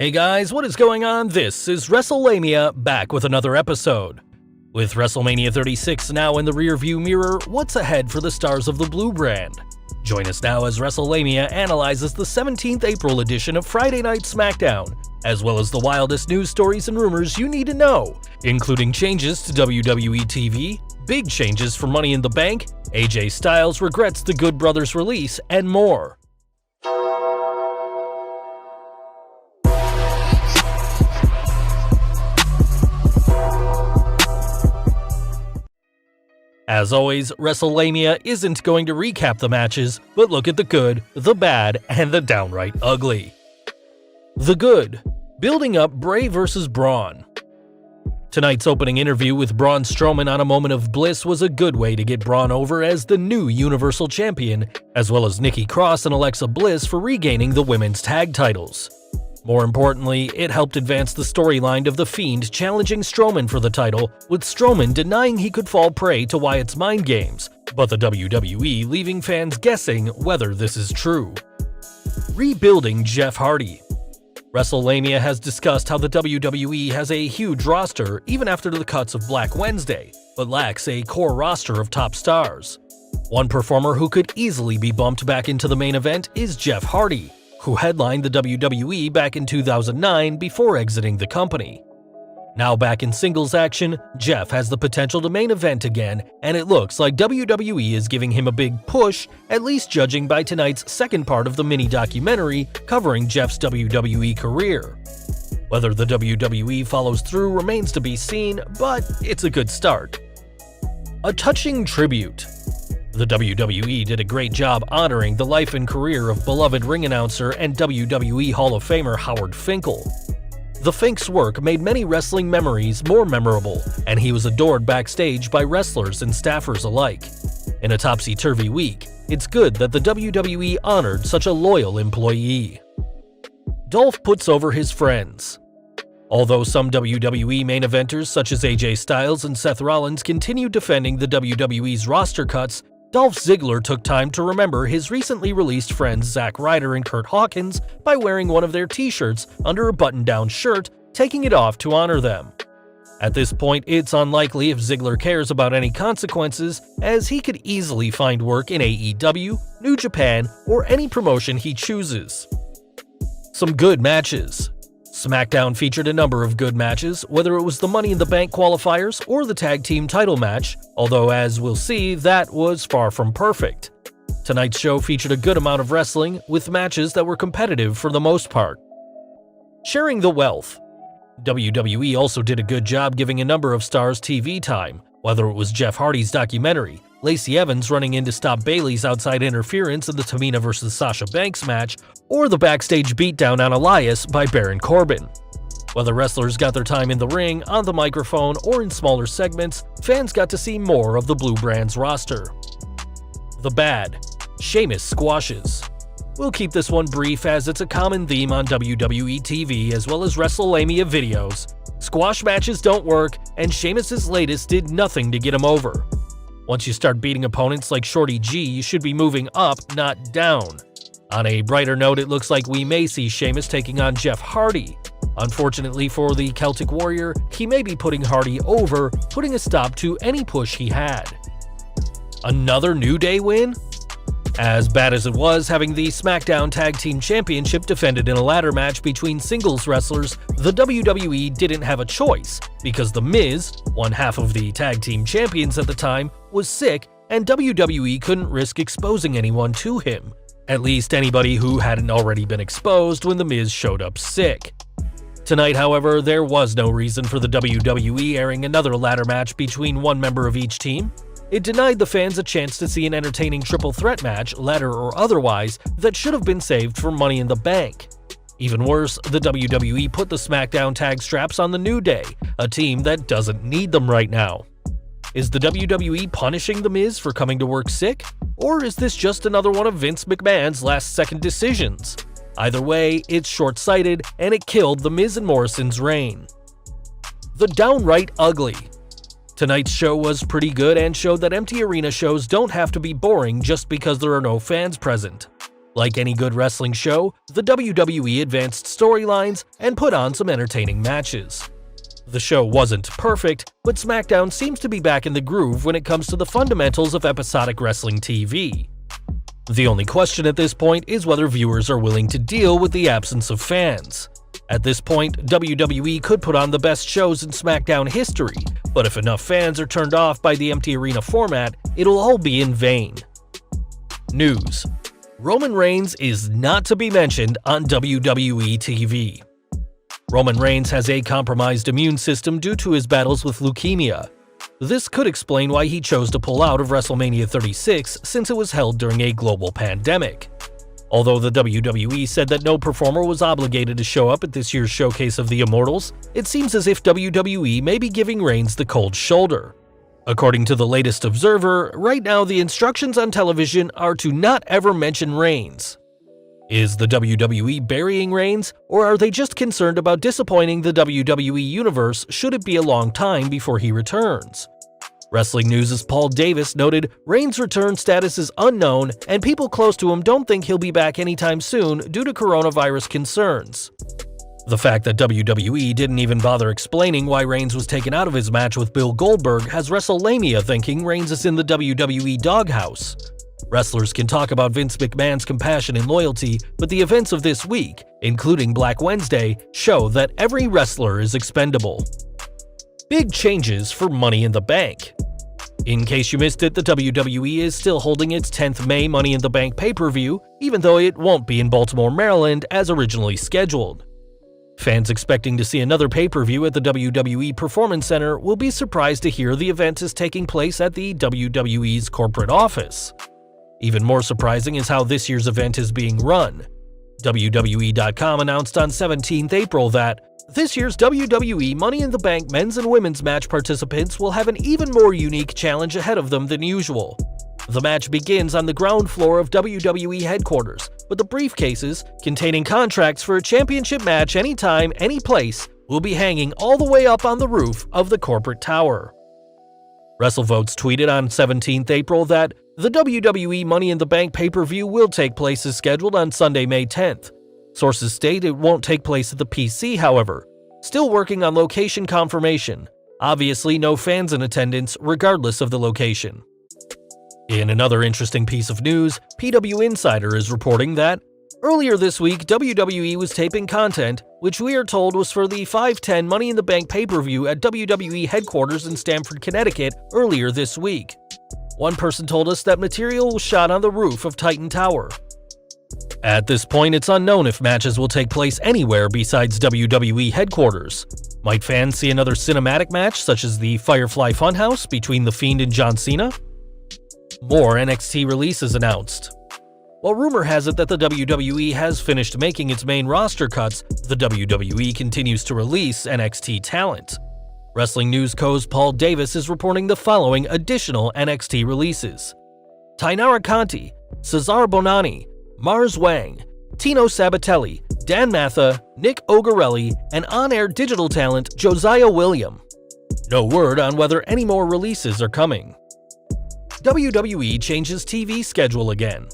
Hey guys, what is going on? This is Wrestlelamia, back with another episode. With WrestleMania 36 now in the rearview mirror, what's ahead for the stars of the Blue brand? Join us now as Wrestlelamia analyzes the 17th April edition of Friday Night Smackdown, as well as the wildest news stories and rumors you need to know, including changes to WWE TV, big changes for Money in the Bank, AJ Styles regrets the Good Brothers release, and more. As always, Wrestlelamia isn't going to recap the matches, but look at the good, the bad, and the downright ugly. The good. Building up Bray vs. Braun. Tonight's opening interview with Braun Strowman on a moment of bliss was a good way to get Braun over as the new Universal Champion, as well as Nikki Cross and Alexa Bliss for regaining the women's tag titles. More importantly, it helped advance the storyline of The Fiend challenging Strowman for the title, with Strowman denying he could fall prey to Wyatt's mind games, but the WWE leaving fans guessing whether this is true. Rebuilding Jeff Hardy. Wrestlelamia has discussed how the WWE has a huge roster even after the cuts of Black Wednesday, but lacks a core roster of top stars. One performer who could easily be bumped back into the main event is Jeff Hardy, who headlined the WWE back in 2009 before exiting the company. Now back in singles action, Jeff has the potential to main event again, and it looks like WWE is giving him a big push, at least judging by tonight's second part of the mini-documentary covering Jeff's WWE career. Whether the WWE follows through remains to be seen, but it's a good start. A touching tribute. The WWE did a great job honoring the life and career of beloved ring announcer and WWE Hall of Famer Howard Finkel. The Fink's work made many wrestling memories more memorable, and he was adored backstage by wrestlers and staffers alike. In a topsy-turvy week, it's good that the WWE honored such a loyal employee. Dolph puts over his friends. Although some WWE main eventers such as AJ Styles and Seth Rollins continue defending the WWE's roster cuts, Dolph Ziggler took time to remember his recently released friends Zack Ryder and Kurt Hawkins by wearing one of their t-shirts under a button-down shirt, taking it off to honor them. At this point, it's unlikely if Ziggler cares about any consequences, as he could easily find work in AEW, New Japan, or any promotion he chooses. Some good matches. Smackdown featured a number of good matches, whether it was the Money in the Bank qualifiers or the tag team title match, although as we'll see, that was far from perfect. Tonight's show featured a good amount of wrestling, with matches that were competitive for the most part. Sharing the wealth. WWE also did a good job giving a number of stars TV time, whether it was Jeff Hardy's documentary, Lacey Evans running in to stop Bayley's outside interference in the Tamina vs. Sasha Banks match, or the backstage beatdown on Elias by Baron Corbin. Whether wrestlers got their time in the ring, on the microphone, or in smaller segments, fans got to see more of the Blue brand's roster. The bad. Sheamus squashes. We'll keep this one brief as it's a common theme on WWE TV as well as Wrestlelamia videos. Squash matches don't work, and Sheamus' latest did nothing to get him over. Once you start beating opponents like Shorty G, you should be moving up, not down. On a brighter note, it looks like we may see Sheamus taking on Jeff Hardy. Unfortunately for the Celtic Warrior, he may be putting Hardy over, putting a stop to any push he had. Another New Day win? As bad as it was having the SmackDown Tag Team Championship defended in a ladder match between singles wrestlers, the WWE didn't have a choice, because The Miz, one half of the Tag Team Champions at the time, was sick, and WWE couldn't risk exposing anyone to him. At least anybody who hadn't already been exposed when The Miz showed up sick. Tonight, however, there was no reason for the WWE airing another ladder match between one member of each team. It denied the fans a chance to see an entertaining triple threat match, ladder or otherwise, that should have been saved for Money in the Bank. Even worse, the WWE put the SmackDown tag straps on the New Day, a team that doesn't need them right now. Is the WWE punishing The Miz for coming to work sick? Or is this just another one of Vince McMahon's last-second decisions? Either way, it's short-sighted, and it killed The Miz and Morrison's reign. The downright ugly. Tonight's show was pretty good and showed that empty arena shows don't have to be boring just because there are no fans present. Like any good wrestling show, the WWE advanced storylines and put on some entertaining matches. The show wasn't perfect, but Smackdown seems to be back in the groove when it comes to the fundamentals of episodic wrestling TV. The only question at this point is whether viewers are willing to deal with the absence of fans. At this point, WWE could put on the best shows in SmackDown history, but if enough fans are turned off by the empty arena format, it'll all be in vain. News: Roman Reigns is not to be mentioned on WWE TV. Roman Reigns has a compromised immune system due to his battles with leukemia. This could explain why he chose to pull out of WrestleMania 36 since it was held during a global pandemic. Although the WWE said that no performer was obligated to show up at this year's showcase of the Immortals, it seems as if WWE may be giving Reigns the cold shoulder. According to the latest Observer, right now the instructions on television are to not ever mention Reigns. Is the WWE burying Reigns, or are they just concerned about disappointing the WWE Universe should it be a long time before he returns? Wrestling News' Paul Davis noted Reigns' return status is unknown and people close to him don't think he'll be back anytime soon due to coronavirus concerns. The fact that WWE didn't even bother explaining why Reigns was taken out of his match with Bill Goldberg has Wrestlelamia thinking Reigns is in the WWE doghouse. Wrestlers can talk about Vince McMahon's compassion and loyalty, but the events of this week, including Black Wednesday, show that every wrestler is expendable. Big changes for Money in the Bank. In case you missed it, the WWE is still holding its 10th May Money in the Bank pay-per-view, even though it won't be in Baltimore, Maryland as originally scheduled. Fans expecting to see another pay-per-view at the WWE Performance Center will be surprised to hear the event is taking place at the WWE's corporate office. Even more surprising is how this year's event is being run. WWE.com announced on 17th April that this year's WWE Money in the Bank men's and women's match participants will have an even more unique challenge ahead of them than usual. The match begins on the ground floor of WWE headquarters, but the briefcases, containing contracts for a championship match anytime, any place, will be hanging all the way up on the roof of the corporate tower. WrestleVotes tweeted on 17th April that the WWE Money in the Bank pay-per-view will take place as scheduled on Sunday, May 10th. Sources state it won't take place at the PC, however. Still working on location confirmation. Obviously, no fans in attendance, regardless of the location. In another interesting piece of news, PW Insider is reporting that earlier this week, WWE was taping content, which we are told was for the 5/10 Money in the Bank pay-per-view at WWE headquarters in Stamford, Connecticut earlier this week. One person told us that material was shot on the roof of Titan Tower. At this point, it's unknown if matches will take place anywhere besides WWE headquarters. Might fans see another cinematic match such as the Firefly Funhouse between The Fiend and John Cena? More NXT releases announced. While rumor has it that the WWE has finished making its main roster cuts, the WWE continues to release NXT talent. Wrestling News Co.'s Paul Davis is reporting the following additional NXT releases: Tainara Conti, Cesar Bonani, Mars Wang, Tino Sabatelli, Dan Matha, Nick Ogarelli, and on-air digital talent Josiah William. No word on whether any more releases are coming. WWE changes TV schedule again.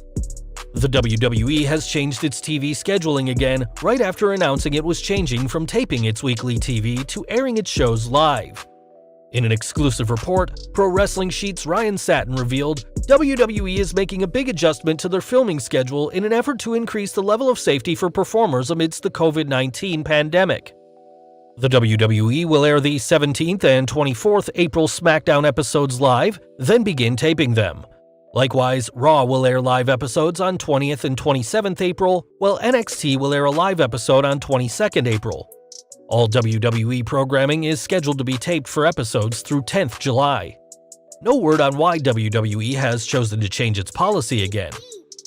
The WWE has changed its TV scheduling again right after announcing it was changing from taping its weekly TV to airing its shows live. In an exclusive report, Pro Wrestling Sheet's Ryan Satin revealed WWE is making a big adjustment to their filming schedule in an effort to increase the level of safety for performers amidst the COVID-19 pandemic. The WWE will air the 17th and 24th April SmackDown episodes live, then begin taping them. Likewise, Raw will air live episodes on 20th and 27th April, while NXT will air a live episode on 22nd April. All WWE programming is scheduled to be taped for episodes through 10th July. No word on why WWE has chosen to change its policy again.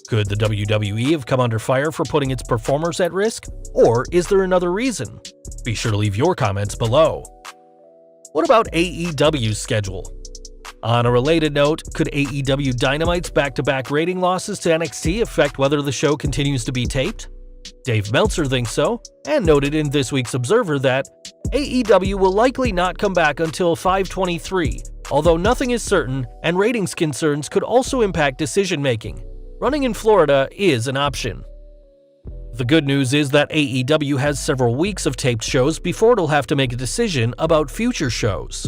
Could the WWE have come under fire for putting its performers at risk? Or is there another reason? Be sure to leave your comments below. What about AEW's schedule? On a related note, could AEW Dynamite's back-to-back rating losses to NXT affect whether the show continues to be taped? Dave Meltzer thinks so, and noted in this week's Observer that AEW will likely not come back until 5/23, although nothing is certain and ratings concerns could also impact decision-making. running in Florida is an option. The good news is that AEW has several weeks of taped shows before it'll have to make a decision about future shows.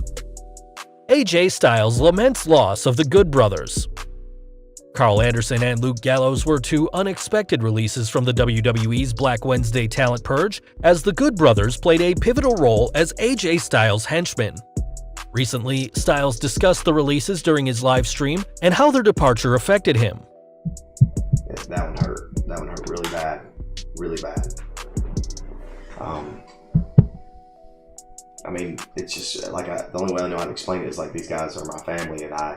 AJ Styles laments loss of the Good Brothers. Carl Anderson and Luke Gallows were two unexpected releases from the WWE's Black Wednesday talent purge, as the Good Brothers played a pivotal role as AJ Styles' henchmen. Recently, Styles discussed the releases during his live stream and how their departure affected him. That one hurt. That one hurt really bad. Really bad. I mean, it's just like the only way I know how to explain it is like these guys are my family, and I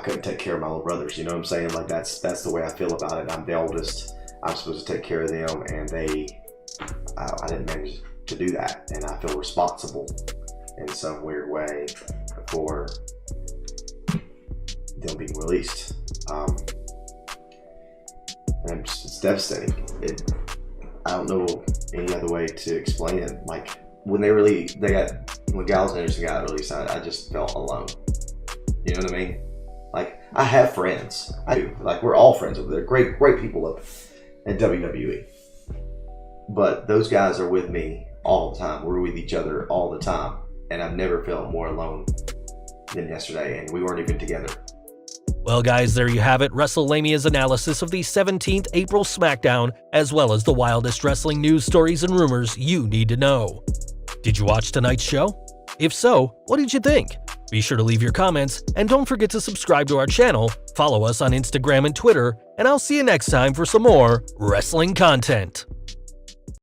couldn't take care of my little brothers. You know what I'm saying? Like that's the way I feel about it. I'm the oldest. I'm supposed to take care of them, and I didn't manage to do that, and I feel responsible in some weird way for them being released. And it's devastating. I don't know any other way to explain it. Like when when Gallows and Anderson got released, I just felt alone. You know what I mean? Like I have friends. I do. Like we're all friends over there. Great people up at WWE. But those guys are with me all the time. We're with each other all the time. And I've never felt more alone than yesterday. And we weren't even together. Well guys, there you have it, Wrestlemania's analysis of the 17th April Smackdown, as well as the wildest wrestling news stories and rumors you need to know. Did you watch tonight's show? If so, what did you think? Be sure to leave your comments, and don't forget to subscribe to our channel, follow us on Instagram and Twitter, and I'll see you next time for some more wrestling content.